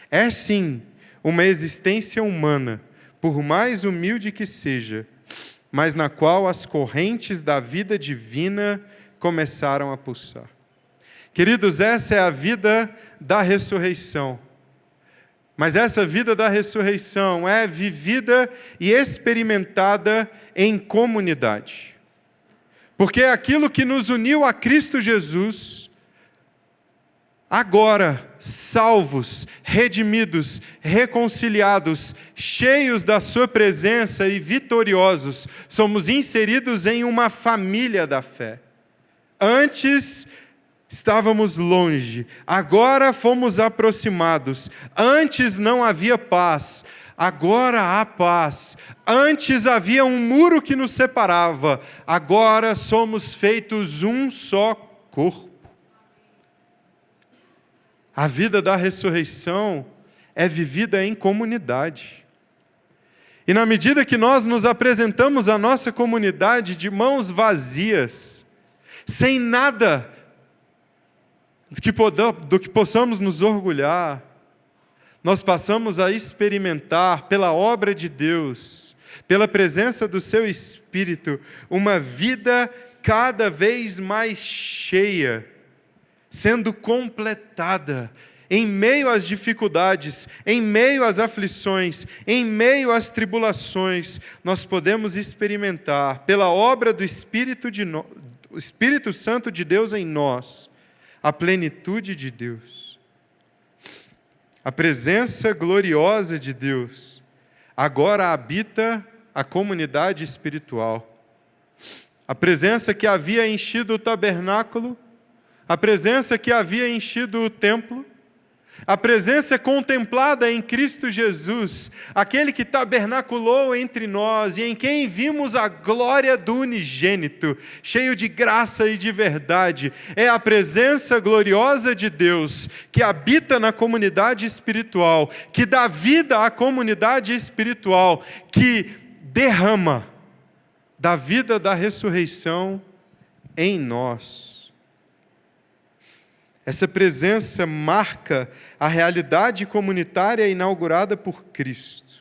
É sim uma existência humana, por mais humilde que seja, mas na qual as correntes da vida divina começaram a pulsar. Queridos, essa é a vida da ressurreição. Mas essa vida da ressurreição é vivida e experimentada em comunidade. Porque aquilo que nos uniu a Cristo Jesus, agora, salvos, redimidos, reconciliados, cheios da sua presença e vitoriosos, somos inseridos em uma família da fé. Antes estávamos longe, agora fomos aproximados. Antes não havia paz, agora há paz. Antes havia um muro que nos separava, agora somos feitos um só corpo. A vida da ressurreição é vivida em comunidade. E na medida que nós nos apresentamos à nossa comunidade de mãos vazias, sem nada do que possamos nos orgulhar, nós passamos a experimentar pela obra de Deus, pela presença do seu Espírito, uma vida cada vez mais cheia, sendo completada em meio às dificuldades, em meio às aflições, em meio às tribulações. Nós podemos experimentar pela obra do Espírito Santo de Deus em nós, a plenitude de Deus. A presença gloriosa de Deus agora habita a comunidade espiritual. A presença que havia enchido o tabernáculo, a presença que havia enchido o templo, a presença contemplada em Cristo Jesus, aquele que tabernaculou entre nós e em quem vimos a glória do unigênito, cheio de graça e de verdade, é a presença gloriosa de Deus que habita na comunidade espiritual, que dá vida à comunidade espiritual, que derrama da vida da ressurreição em nós. Essa presença marca a realidade comunitária inaugurada por Cristo.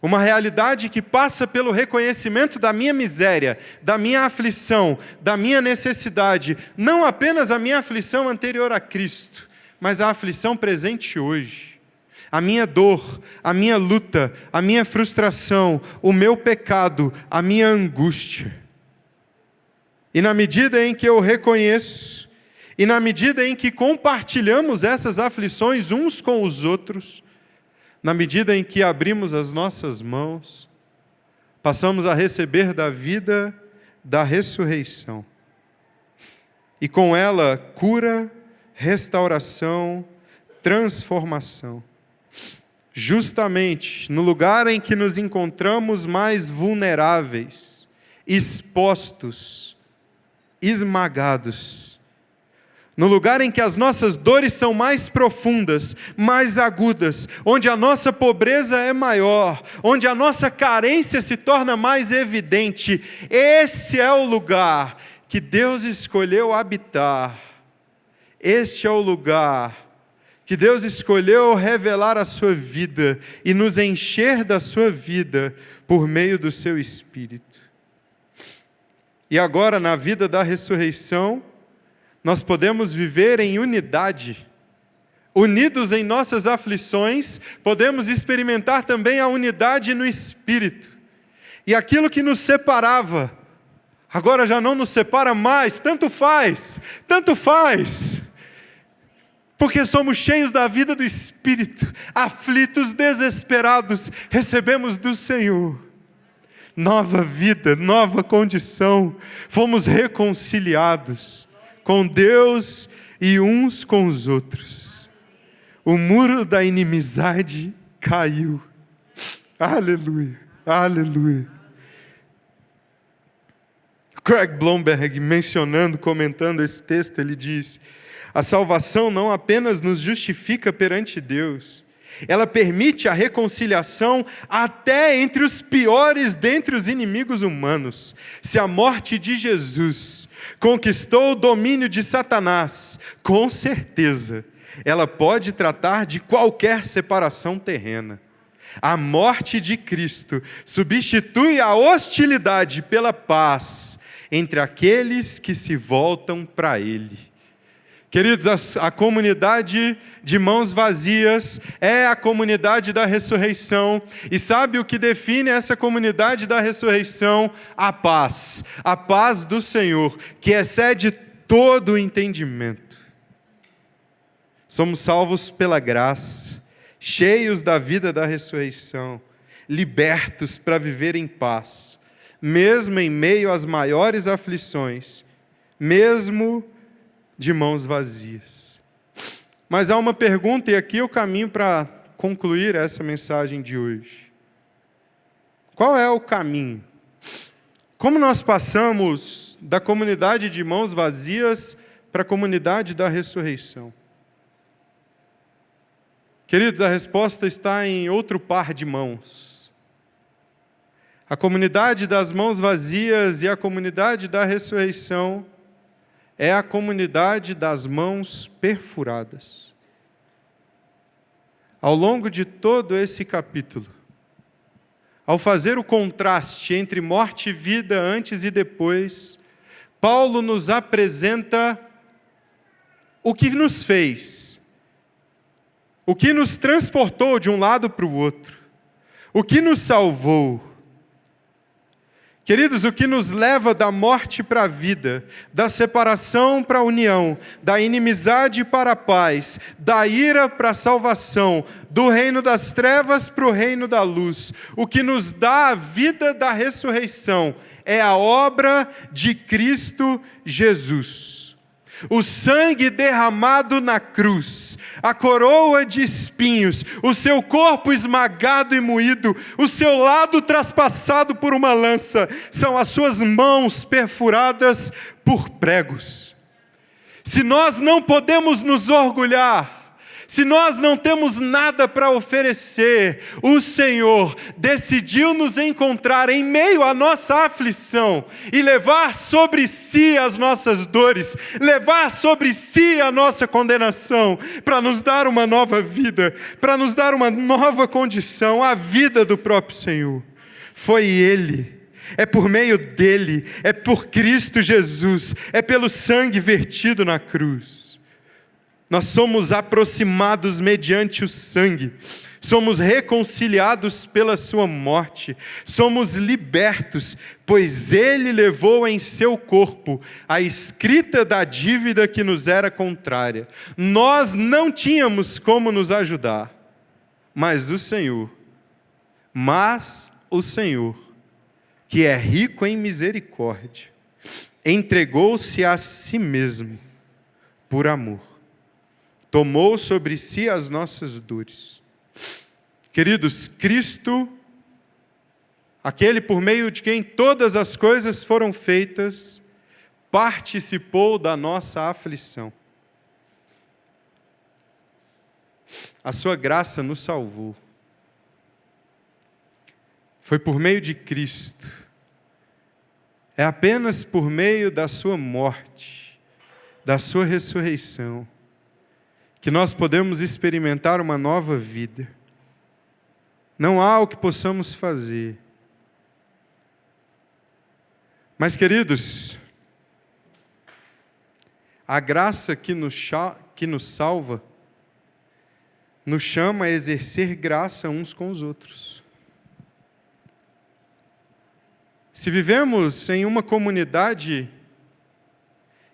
Uma realidade que passa pelo reconhecimento da minha miséria, da minha aflição, da minha necessidade. Não apenas a minha aflição anterior a Cristo, mas a aflição presente hoje. A minha dor, a minha luta, a minha frustração, o meu pecado, a minha angústia. E na medida em que eu reconheço, e na medida em que compartilhamos essas aflições uns com os outros, na medida em que abrimos as nossas mãos, passamos a receber da vida da ressurreição. E com ela, cura, restauração, transformação. justamente no lugar em que nos encontramos mais vulneráveis, expostos, esmagados, no lugar em que as nossas dores são mais profundas, mais agudas, onde a nossa pobreza é maior, onde a nossa carência se torna mais evidente, esse é o lugar que Deus escolheu habitar. Este é o lugar que Deus escolheu revelar a sua vida e nos encher da sua vida por meio do seu Espírito. E agora, na vida da ressurreição, nós podemos viver em unidade. Unidos em nossas aflições, podemos experimentar também a unidade no Espírito. E aquilo que nos separava, agora já não nos separa mais, tanto faz, porque somos cheios da vida do Espírito, aflitos, desesperados, recebemos do Senhor nova vida, nova condição, fomos reconciliados com Deus e uns com os outros. O muro da inimizade caiu. Aleluia, aleluia. Craig Blomberg, comentando esse texto, ele diz: a salvação não apenas nos justifica perante Deus, ela permite a reconciliação até entre os piores dentre os inimigos humanos. Se a morte de Jesus conquistou o domínio de Satanás, com certeza, ela pode tratar de qualquer separação terrena. A morte de Cristo substitui a hostilidade pela paz entre aqueles que se voltam para Ele. Queridos, a comunidade de mãos vazias é a comunidade da ressurreição. E sabe o que define essa comunidade da ressurreição? A paz do Senhor, que excede todo o entendimento. Somos salvos pela graça, cheios da vida da ressurreição, libertos para viver em paz, mesmo em meio às maiores aflições, mesmo de mãos vazias. Mas há uma pergunta, e aqui eu caminho para concluir essa mensagem de hoje. Qual é o caminho? Como nós passamos da comunidade de mãos vazias para a comunidade da ressurreição? Queridos, a resposta está em outro par de mãos. A comunidade das mãos vazias e a comunidade da ressurreição é a comunidade das mãos perfuradas. Ao longo de todo esse capítulo, ao fazer o contraste entre morte e vida antes e depois, Paulo nos apresenta o que nos fez, o que nos transportou de um lado para o outro, o que nos salvou. Queridos, o que nos leva da morte para a vida, da separação para a união, da inimizade para a paz, da ira para a salvação, do reino das trevas para o reino da luz, o que nos dá a vida da ressurreição é a obra de Cristo Jesus. O sangue derramado na cruz, a coroa de espinhos, o seu corpo esmagado e moído, o seu lado traspassado por uma lança, são as suas mãos perfuradas por pregos. Se nós não podemos nos orgulhar, se nós não temos nada para oferecer, o Senhor decidiu nos encontrar em meio à nossa aflição e levar sobre si as nossas dores, levar sobre si a nossa condenação, para nos dar uma nova vida, para nos dar uma nova condição, a vida do próprio Senhor. Foi Ele, é por meio dEle, é por Cristo Jesus, é pelo sangue vertido na cruz. Nós somos aproximados mediante o sangue, somos reconciliados pela sua morte, somos libertos, pois Ele levou em seu corpo a escrita da dívida que nos era contrária. Nós não tínhamos como nos ajudar, mas o Senhor, que é rico em misericórdia, entregou-se a si mesmo por amor. Tomou sobre si as nossas dores. Queridos, Cristo, aquele por meio de quem todas as coisas foram feitas, participou da nossa aflição. A sua graça nos salvou. Foi por meio de Cristo. É apenas por meio da sua morte, da sua ressurreição, que nós podemos experimentar uma nova vida. Não há o que possamos fazer. Mas, queridos, a graça que nos salva, nos chama a exercer graça uns com os outros. Se vivemos em uma comunidade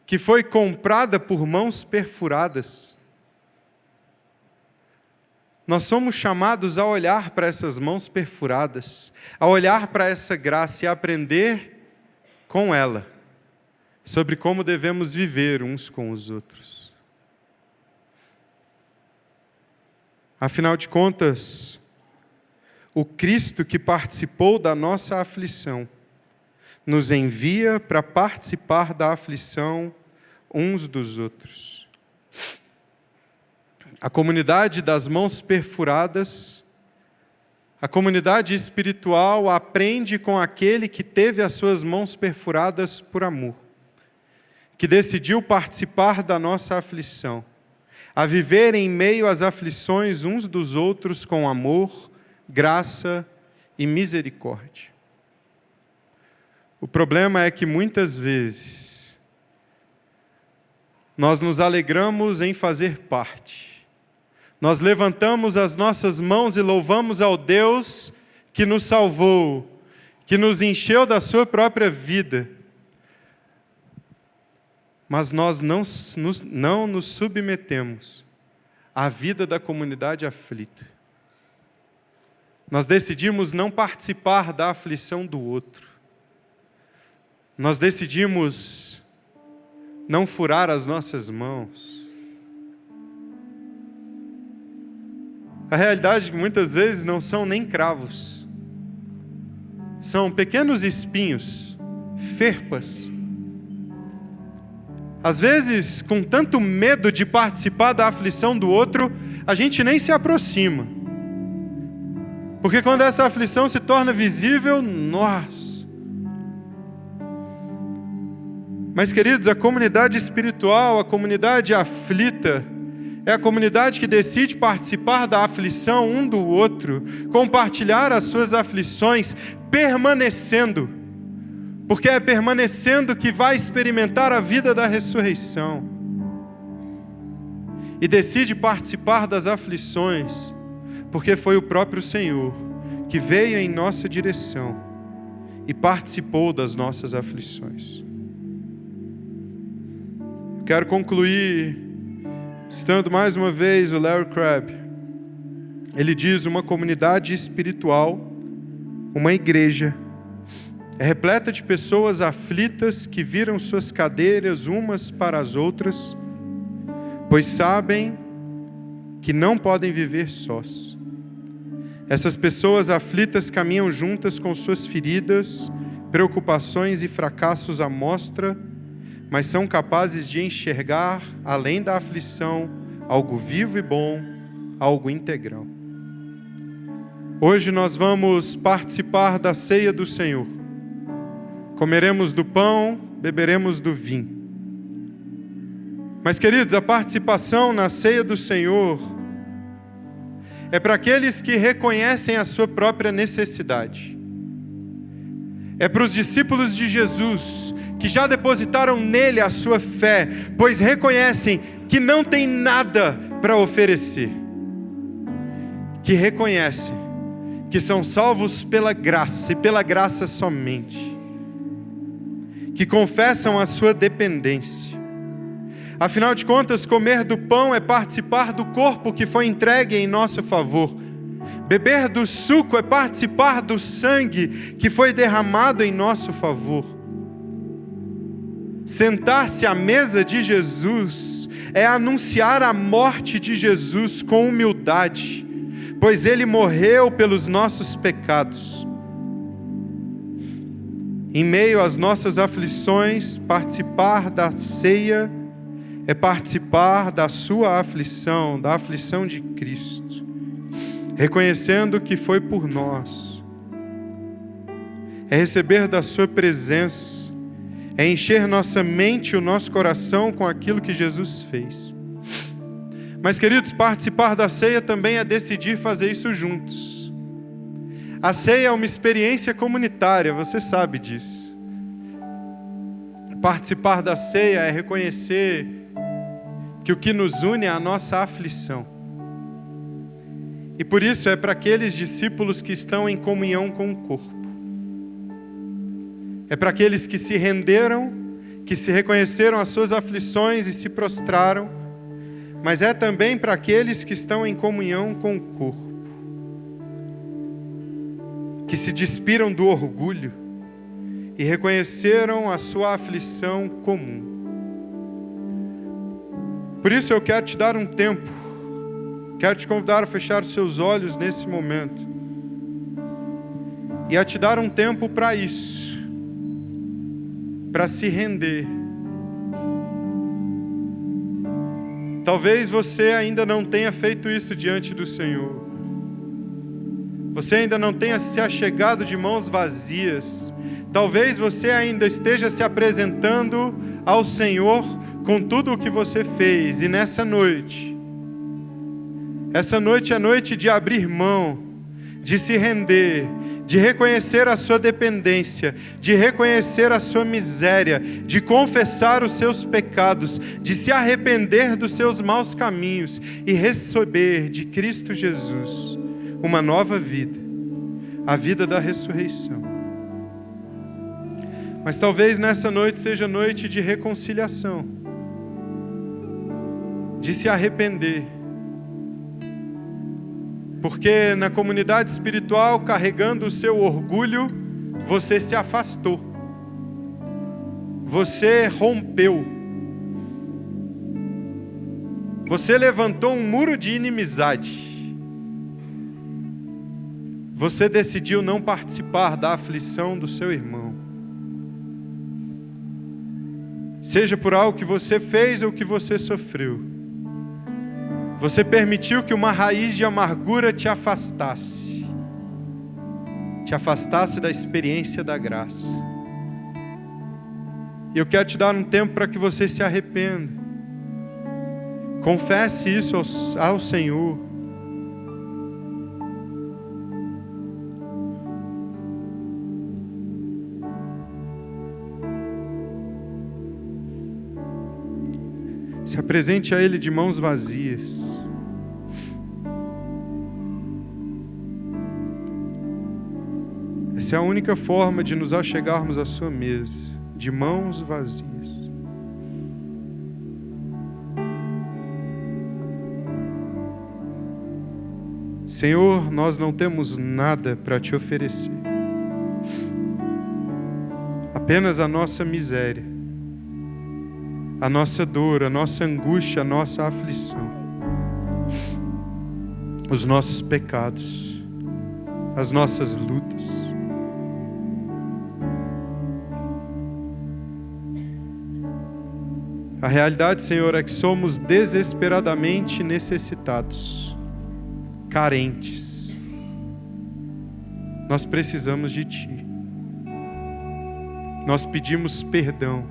que foi comprada por mãos perfuradas, nós somos chamados a olhar para essas mãos perfuradas, a olhar para essa graça e a aprender com ela sobre como devemos viver uns com os outros. Afinal de contas, o Cristo que participou da nossa aflição nos envia para participar da aflição uns dos outros. A comunidade das mãos perfuradas, a comunidade espiritual aprende com aquele que teve as suas mãos perfuradas por amor, que decidiu participar da nossa aflição, a viver em meio às aflições uns dos outros com amor, graça e misericórdia. O problema é que muitas vezes nós nos alegramos em fazer parte. Nós levantamos as nossas mãos e louvamos ao Deus que nos salvou, que nos encheu da sua própria vida. Mas nós não nos submetemos à vida da comunidade aflita. Nós decidimos não participar da aflição do outro. Nós decidimos não furar as nossas mãos. A realidade é que muitas vezes não são nem cravos. São pequenos espinhos, ferpas. Às vezes, com tanto medo de participar da aflição do outro, a gente nem se aproxima. Porque quando essa aflição se torna visível, Mas, queridos, a comunidade espiritual, a comunidade aflita, é a comunidade que decide participar da aflição um do outro, compartilhar as suas aflições, permanecendo, porque é permanecendo que vai experimentar a vida da ressurreição. E decide participar das aflições, porque foi o próprio Senhor que veio em nossa direção e participou das nossas aflições. Eu quero concluir citando mais uma vez o Larry Crabb. Ele diz: uma comunidade espiritual, uma igreja, é repleta de pessoas aflitas que viram suas cadeiras umas para as outras, pois sabem que não podem viver sós. Essas pessoas aflitas caminham juntas com suas feridas, preocupações e fracassos à mostra, mas são capazes de enxergar, além da aflição, algo vivo e bom, algo integral. Hoje nós vamos participar da ceia do Senhor. Comeremos do pão, beberemos do vinho. Mas, queridos, a participação na ceia do Senhor é para aqueles que reconhecem a sua própria necessidade. É para os discípulos de Jesus que já depositaram nele a sua fé, pois reconhecem que não tem nada para oferecer. Que reconhecem que são salvos pela graça e pela graça somente. Que confessam a sua dependência. Afinal de contas, comer do pão é participar do corpo que foi entregue em nosso favor. Beber do suco é participar do sangue que foi derramado em nosso favor. Sentar-se à mesa de Jesus é anunciar a morte de Jesus com humildade, pois Ele morreu pelos nossos pecados. Em meio às nossas aflições, participar da ceia é participar da sua aflição, da aflição de Cristo, reconhecendo que foi por nós. É receber da sua presença, é encher nossa mente e o nosso coração com aquilo que Jesus fez. Mas, queridos, participar da ceia também é decidir fazer isso juntos. A ceia é uma experiência comunitária, você sabe disso. Participar da ceia é reconhecer que o que nos une é a nossa aflição. E por isso é para aqueles discípulos que estão em comunhão com o corpo. É para aqueles que se renderam, que se reconheceram as suas aflições e se prostraram, mas é também para aqueles que estão em comunhão com o corpo, que se despiram do orgulho e reconheceram a sua aflição comum. Por isso eu quero te dar um tempo, quero te convidar a fechar os seus olhos nesse momento e a te dar um tempo para isso, para se render. Talvez você ainda não tenha feito isso diante do Senhor. Você ainda não tenha se achegado de mãos vazias. Talvez você ainda esteja se apresentando ao Senhor com tudo o que você fez. E nessa noite, essa noite é noite de abrir mão, de se render, de reconhecer a sua dependência, de reconhecer a sua miséria, de confessar os seus pecados, de se arrepender dos seus maus caminhos e receber de Cristo Jesus uma nova vida, a vida da ressurreição. Mas talvez nessa noite seja noite de reconciliação, de se arrepender, porque na comunidade espiritual, carregando o seu orgulho, você se afastou, você rompeu, você levantou um muro de inimizade, você decidiu não participar da aflição do seu irmão, seja por algo que você fez ou que você sofreu. Você permitiu que uma raiz de amargura te afastasse da experiência da graça. E eu quero te dar um tempo para que você se arrependa. Confesse isso ao Senhor. Se apresente a Ele de mãos vazias. Essa é a única forma de nos achegarmos à sua mesa, de mãos vazias. Senhor, nós não temos nada para te oferecer, apenas a nossa miséria, a nossa dor, a nossa angústia, a nossa aflição, os nossos pecados, as nossas lutas. A realidade, Senhor, é que somos desesperadamente necessitados, carentes. Nós precisamos de Ti. Nós pedimos perdão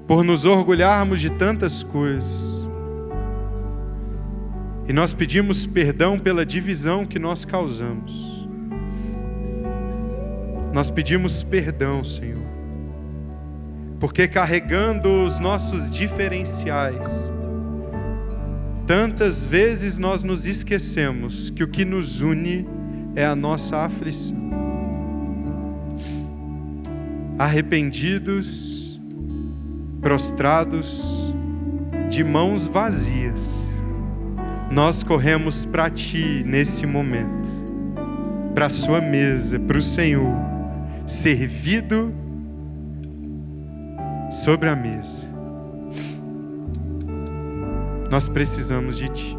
por nos orgulharmos de tantas coisas. E nós pedimos perdão pela divisão que nós causamos. Nós pedimos perdão, Senhor, porque carregando os nossos diferenciais, tantas vezes nós nos esquecemos que o que nos une é a nossa aflição. Arrependidos, prostrados, de mãos vazias, nós corremos para Ti nesse momento, para a Sua mesa, para o Senhor, servido sobre a mesa. Nós precisamos de Ti.